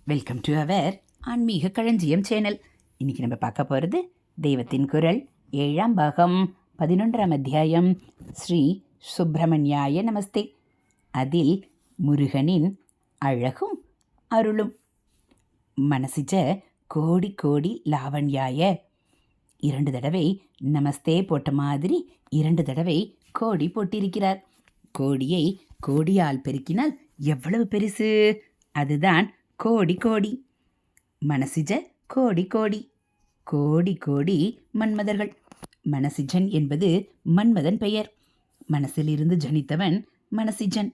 Welcome to our ஆன்மீக களஞ்சியம் channel. இன்னைக்கு நம்ம பார்க்க போகிறது தெய்வத்தின் குரல் 7ஆம் பாகம் 11ஆம் அத்தியாயம் ஸ்ரீ சுப்பிரமணியாய நமஸ்தே. அதில் முருகனின் அழகும் அருளும். மனசிஜ கோடி கோடி லாவண்யாய. 2 தடவை நமஸ்தே போட்ட மாதிரி 2 தடவை கோடி போட்டிருக்கிறார். கோடியை கோடியால் பெருக்கினால் எவ்வளவு பெருசு? அதுதான் கோடி கோடி. மனசிஜ கோடி கோடி. கோடி கோடி மன்மதர்கள். மனசிஜன் என்பது மன்மதன் பெயர். மனசிலிருந்து ஜனித்தவன் மனசிஜன்.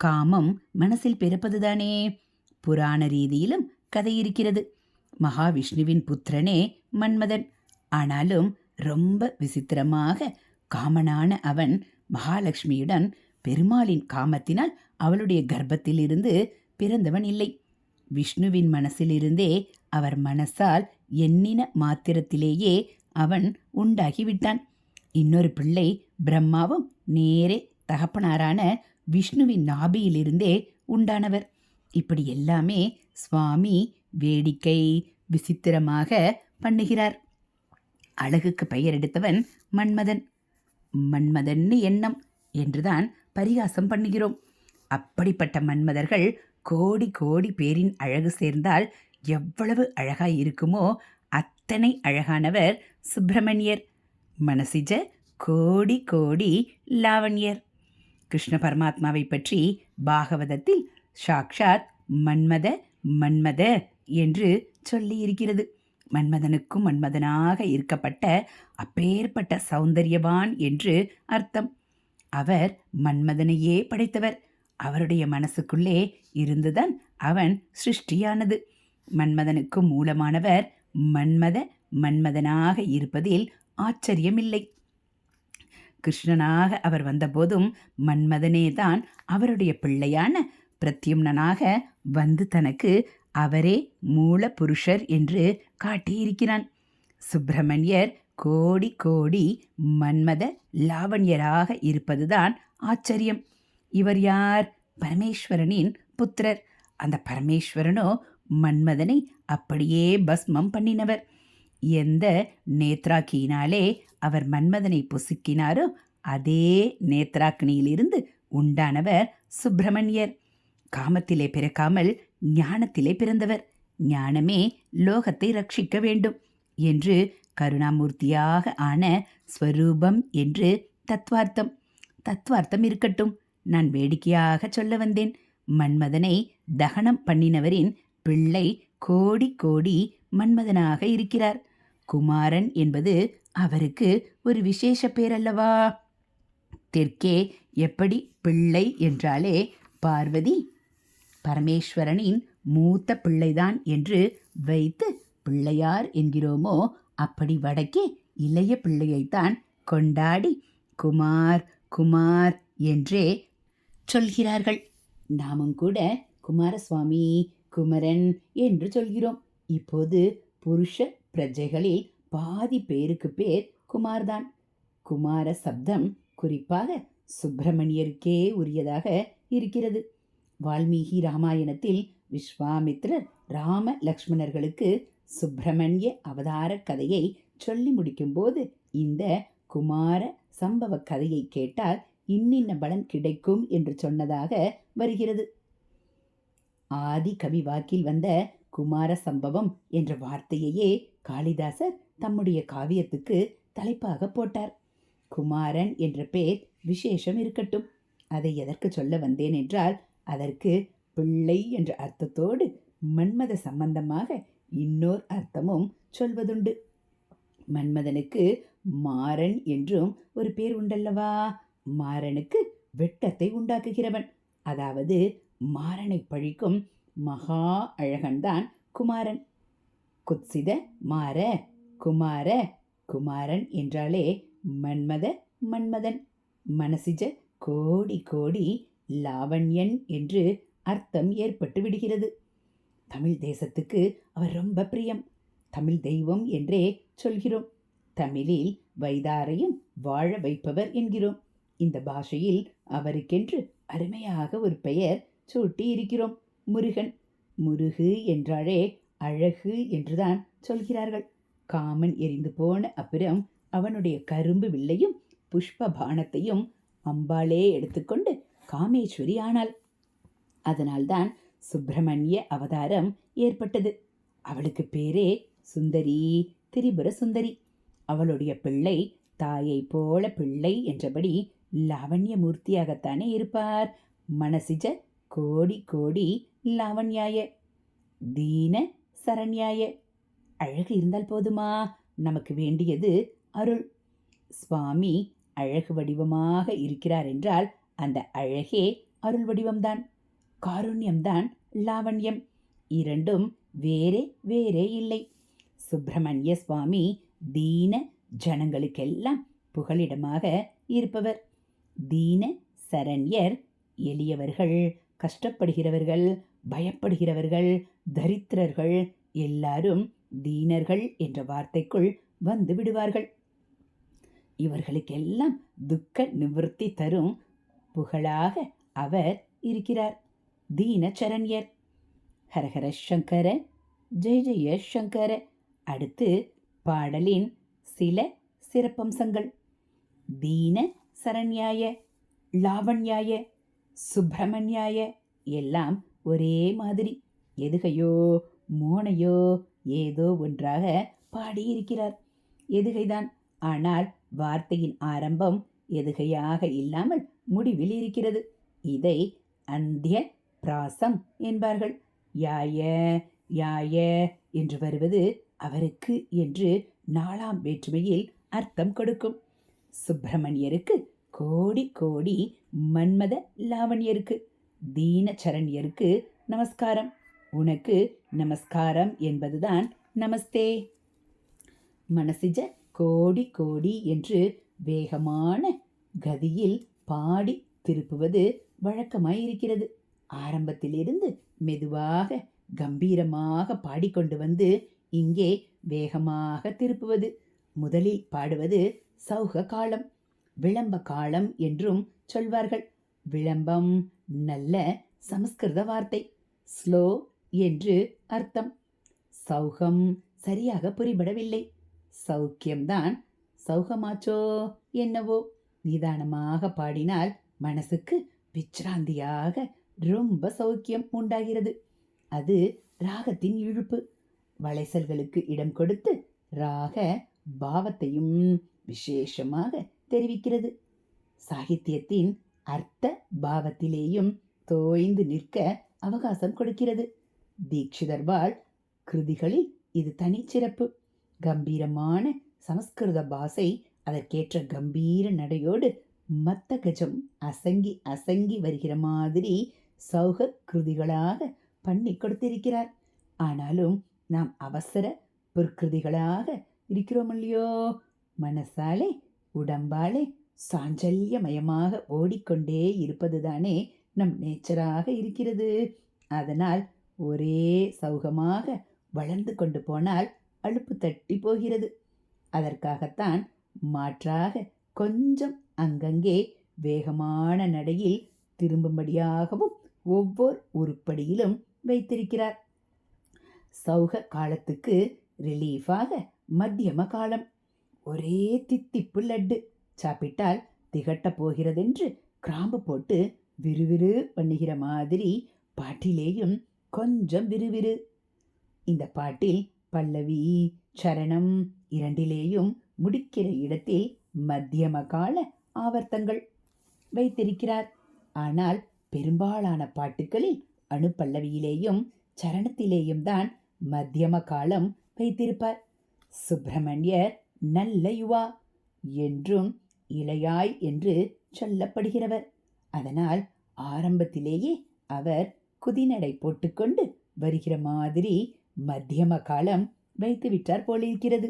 காமம் மனசில் பிறப்பதுதானே. புராண ரீதியிலும் கதை இருக்கிறது. மகாவிஷ்ணுவின் புத்திரனே மன்மதன். ஆனாலும் ரொம்ப விசித்திரமாக காமனான அவன் மகாலட்சுமியுடன் பெருமாளின் காமத்தினால் அவளுடைய கர்ப்பத்திலிருந்து பிறந்தவன் இல்லை. விஷ்ணுவின் மனசிலிருந்தே அவர் மனசால் எண்ணின மாத்திரத்திலேயே அவன் உண்டாகிவிட்டான். இன்னொரு பிள்ளை பிரம்மாவும் நேரே தகப்பனாரான விஷ்ணுவின் நாபியிலிருந்தே உண்டானவர். இப்படி எல்லாமே சுவாமி வேடிக்கை விசித்திரமாக பண்ணுகிறார். அழகுக்கு பெயர் எடுத்தவன் மன்மதன். மன்மதன்னு எண்ணம் என்றுதான் பரிகாசம் பண்ணுகிறோம். அப்படிப்பட்ட மன்மதர்கள் கோடி கோடி பேரின் அழகு சேர்ந்தால் எவ்வளவு அழகாய் இருக்குமோ அத்தனை அழகானவர் சுப்பிரமணியர். மனசிஜ கோடி கோடி லாவண்யர். கிருஷ்ண பரமாத்மாவை பற்றி பாகவதத்தில் சாக்ஷாத் மன்மத மன்மத என்று சொல்லி இருக்கிறது. மன்மதனுக்கும் மன்மதனாக இருக்கப்பட்ட அப்பேற்பட்ட சௌந்தர்யவான் என்று அர்த்தம். அவர் மன்மதனையே படைத்தவர். அவருடைய மனசுக்குள்ளே இருந்துதான் அவன் சிருஷ்டியானது. மன்மதனுக்கு மூலமானவர் மன்மத மன்மதனாக இருப்பதில் ஆச்சரியமில்லை. கிருஷ்ணனாக அவர் வந்தபோதும் மன்மதனே தான் அவருடைய பிள்ளையான பிரத்யும்னனாக வந்து தனக்கு அவரே மூல புருஷர் என்று காட்டியிருக்கிறான். சுப்பிரமணியர் கோடி கோடி மன்மத லாவண்யராக இருப்பதுதான் ஆச்சரியம். இவர் யார்? பரமேஸ்வரனின் புத்திரர். அந்த பரமேஸ்வரனோ மன்மதனை அப்படியே பஸ்மம் பண்ணினவர். எந்த நேத்ராக்கியினாலே அவர் மன்மதனை பொசுக்கினாரோ அதே நேத்ராக்கினியிலிருந்து உண்டானவர் சுப்பிரமணியர். காமத்திலே பிறக்காமல் ஞானத்திலே பிறந்தவர். ஞானமே லோகத்தை ரட்சிக்க வேண்டும் என்று கருணாமூர்த்தியாக ஆன ஸ்வரூபம் என்று தத்துவார்த்தம். தத்துவார்த்தம் இருக்கட்டும், நான் வேடிக்கையாக சொல்ல வந்தேன். மன்மதனை தகனம் பண்ணினவரின் பிள்ளை கோடி கோடி மன்மதனாக இருக்கிறார். குமாரன் என்பது அவருக்கு ஒரு விசேஷ பேர் அல்லவா? தெற்கே எப்படி பிள்ளை என்றாலே பார்வதி பரமேஸ்வரனின் மூத்த பிள்ளைதான் என்று வைத்து பிள்ளையார் என்கிறோமோ, அப்படி வடக்கே இளைய பிள்ளையைத்தான் கொண்டாடி குமார் குமார் என்றே சொல்கிறார்கள். நாமும் கூட குமாரசுவாமி குமரன் என்று சொல்கிறோம். இப்போது புருஷ பிரஜைகளில் பாதி பேருக்கு பேர் குமார்தான். குமார சப்தம் குறிப்பாக சுப்பிரமணியருக்கே உரியதாக இருக்கிறது. வால்மீகி ராமாயணத்தில் விஸ்வாமித்ரர் ராம லக்ஷ்மணர்களுக்கு சுப்பிரமணிய அவதார கதையை சொல்லி முடிக்கும்போது இந்த குமார சம்பவ கதையை கேட்டால் இன்னின்ன பலன் கிடைக்கும் என்று சொன்னதாக வருகிறது. ஆதி கவி வாக்கில் வந்த குமார சம்பவம் என்ற வார்த்தையையே காளிதாசர் தம்முடைய காவியத்துக்கு தலைப்பாக போட்டார். குமாரன் என்ற பெயர் விசேஷம் இருக்கட்டும். அதை எதற்கு சொல்ல வந்தேன் என்றால், அதற்கு பிள்ளை என்ற அர்த்தத்தோடு மன்மத சம்பந்தமாக இன்னொரு அர்த்தமும் சொல்வதுண்டு. மன்மதனுக்கு மாறன் என்றும் ஒரு பேர் உண்டல்லவா? மாறனுக்கு வெட்டத்தை உண்டாக்குகிறவன், அதாவது மாறனை பழிக்கும் மகா அழகன்தான் குமாரன். குத்சித மாற குமார. குமாரன் என்றாலே மன்மத மன்மதன். மனசிஜ கோடி கோடி லாவண்யன் என்று அர்த்தம் ஏற்பட்டு விடுகிறது. தமிழ் தேசத்துக்கு அவர் ரொம்ப பிரியம். தமிழ் தெய்வம் என்றே சொல்கிறோம். தமிழில் வைதாரையும் வாழ வைப்பவர் என்கிறோம். இந்த பாஷையில் அவருக்கென்று அருமையாக ஒரு பெயர் சூட்டி இருக்கிறோம், முருகன். முருகு என்றாலே அழகு என்றுதான் சொல்கிறார்கள். காமன் எரிந்து போன அப்புறம் அவனுடைய கரும்பு வில்லையும் புஷ்ப பானத்தையும் அம்பாளே எடுத்துக்கொண்டு காமேஸ்வரி ஆனாள். அதனால்தான் சுப்பிரமணிய அவதாரம் ஏற்பட்டது. அவளுக்கு பேரே சுந்தரி, திரிபுர சுந்தரி. அவளுடைய பிள்ளை தாயை போல பிள்ளை என்றபடி லாவண்யமூர்த்தியாகத்தானே இருப்பார். மனசிஜ கோடி கோடி லாவண்யாய, தீன சரண்யாய. அழகு இருந்தால் போதுமா? நமக்கு வேண்டியது அருள். சுவாமி அழகு வடிவமாக இருக்கிறார் என்றால் அந்த அழகே அருள் வடிவம்தான். காருண்யம்தான் லாவண்யம். இரண்டும் வேறே வேறே இல்லை. சுப்பிரமணிய சுவாமி தீன ஜனங்களுக்கெல்லாம் புகலிடமாக இருப்பவர். தீன சரண்யர் எளியவர்கள், கஷ்டப்படுகிறவர்கள், பயப்படுகிறவர்கள், தரித்திரர்கள் எல்லாரும் தீனர்கள் என்ற வார்த்தைக்குள் வந்து விடுவார்கள். இவர்களுக்கெல்லாம் துக்க நிவர்த்தி தரும் புகழாக அவர் இருக்கிறார். தீனச்சரண்யர். ஹரஹர சங்கர, ஜெய ஜெய சங்கர. அடுத்து பாடலின் சில சிறப்பம்சங்கள். தீன சரண்யாய, லாவண்யாய, சுப்பிரமணியாய எல்லாம் ஒரே மாதிரி. எதுகையோ மோனையோ ஏதோ ஒன்றாக பாடியிருக்கிறார். எதுகைதான், ஆனால் வார்த்தையின் ஆரம்பம் எதுகையாக இல்லாமல் முடிவில் இருக்கிறது. இதை அந்திய பிராசம் என்பார்கள். யாய யாய என்று வருவது அவருக்கு என்று 4ஆம் வேற்றுமையில் அர்த்தம் கொடுக்கும். சுப்பிரமணியருக்கு கோடி கோடி மன்மத லாவண்யருக்கு, தீனச்சரண்யருக்கு நமஸ்காரம். உனக்கு நமஸ்காரம் என்பதுதான் நமஸ்தே. மனசிஜ கோடி கோடி என்று வேகமான கதியில் பாடி திருப்புவது வழக்கமாயிருக்கிறது. ஆரம்பத்திலிருந்து மெதுவாக கம்பீரமாக பாடிக்கொண்டு வந்து இங்கே வேகமாக திருப்புவது. முதலில் பாடுவது சௌக காலம், விளம்ப காலம் என்றும் சொல்வார்கள். விளம்பம் நல்ல சமஸ்கிருத வார்த்தை. ஸ்லோ என்று அர்த்தம். சௌகம் சரியாக புரிபடவில்லை. சௌக்கியம்தான் சௌகமாச்சோ என்னவோ. நிதானமாக பாடினால் மனசுக்கு விச்ராந்தியாக ரொம்ப சௌக்கியம் உண்டாகிறது. அது ராகத்தின் இழுப்பு. வளைசல்களுக்கு இடம் கொடுத்து ராக பாவத்தையும் விசேஷமாக தெரிவிக்கிறது. சாகித்யத்தின் அர்த்த பாவத்திலேயும் தோய்ந்து நிற்க அவகாசம் கொடுக்கிறது. தீட்சிதர்வாள் கிருதிகளில் இது தனிச்சிறப்பு. கம்பீரமான சமஸ்கிருத பாஷை அதற்கேற்ற கம்பீர நடையோடு மத்த கஜம் அசங்கி அசங்கி வருகிற மாதிரி சௌக கிருதிகளாக பண்ணி கொடுத்திருக்கிறார். ஆனாலும் நாம் அவசர பொற்கிருதிகளாக இருக்கிறோம் இல்லையோ? மனசாலே உடம்பாலே சாஞ்சல்யமயமாக ஓடிக்கொண்டே இருப்பதுதானே நம் நேச்சராக இருக்கிறது. அதனால் ஒரே சௌகமாக வளர்ந்து கொண்டு போனால் அலுப்பு தட்டி போகிறது. அதற்காகத்தான் மாற்றாக கொஞ்சம் அங்கங்கே வேகமான நடையில் திரும்பும்படியாகவும் ஒவ்வொரு உருப்படியிலும் வைத்திருக்கிறார். சௌக காலத்துக்கு ரிலீஃபாக மத்தியம காலம். ஒரே தித்திப்பு லட்டு சாப்பிட்டால் திகட்ட போகிறதென்று கிராம்பு போட்டு விறுவிறு பண்ணுகிற மாதிரி பாட்டிலேயும் கொஞ்சம் விறுவிறு. இந்த பாட்டில் பல்லவி சரணம் இரண்டிலேயும் முடிக்கிற இடத்தில் மத்தியம கால ஆவர்த்தங்கள் வைத்திருக்கிறார். ஆனால் பெரும்பாலான பாட்டுகளில் அணுப்பல்லவியிலேயும் சரணத்திலேயும் தான் மத்தியம காலம் வைத்திருப்பார். சுப்பிரமணியர் நல்ல யுவா என்றும் இளையாய் என்று சொல்லப்படுகிறவர். அதனால் ஆரம்பத்திலேயே அவர் குதிநடை போட்டுக்கொண்டு வருகிற மாதிரி மத்தியம காலம் வைத்து விட்டார் போலிருக்கிறது.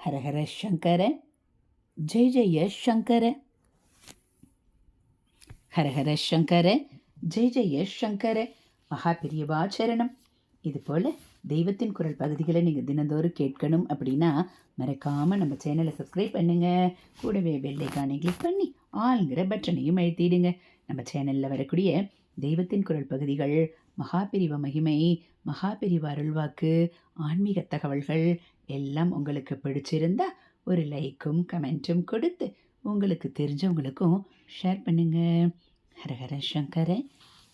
ஹரஹர சங்கர, ஜெய ஜெய சங்கர. ஹரஹர சங்கர, ஜெய ஜெய சங்கர. மகா பெரியவாச்சரணம். இதுபோல் தெய்வத்தின் குரல் பகுதிகளை நீங்கள் தினந்தோறும் கேட்கணும் அப்படின்னா மறக்காமல் நம்ம சேனலை சப்ஸ்கிரைப் பண்ணுங்கள். கூடவே பெல் ஐகானை கிளிக் பண்ணி ஆளுங்கிற பட்டனையும் அழுத்திடுங்க. நம்ம சேனலில் வரக்கூடிய தெய்வத்தின் குரல் பகுதிகள் மகாபிரிவ மகிமை, மகாபிரிவ அருள்வாக்கு, ஆன்மீக தகவல்கள் எல்லாம் உங்களுக்கு பிடிச்சிருந்தா ஒரு லைக்கும் கமெண்ட்டும் கொடுத்து உங்களுக்கு தெரிஞ்சவங்களுக்கும் ஷேர் பண்ணுங்க. ஹரஹர சங்கர,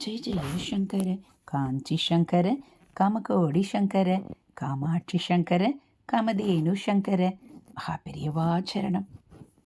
ஜெய ஜெய சங்கர, காஞ்சி சங்கர, காமகோடி சங்கர, காமாட்சி சங்கர, காமதேனு சங்கர, மகாபெரியவா சரணம்.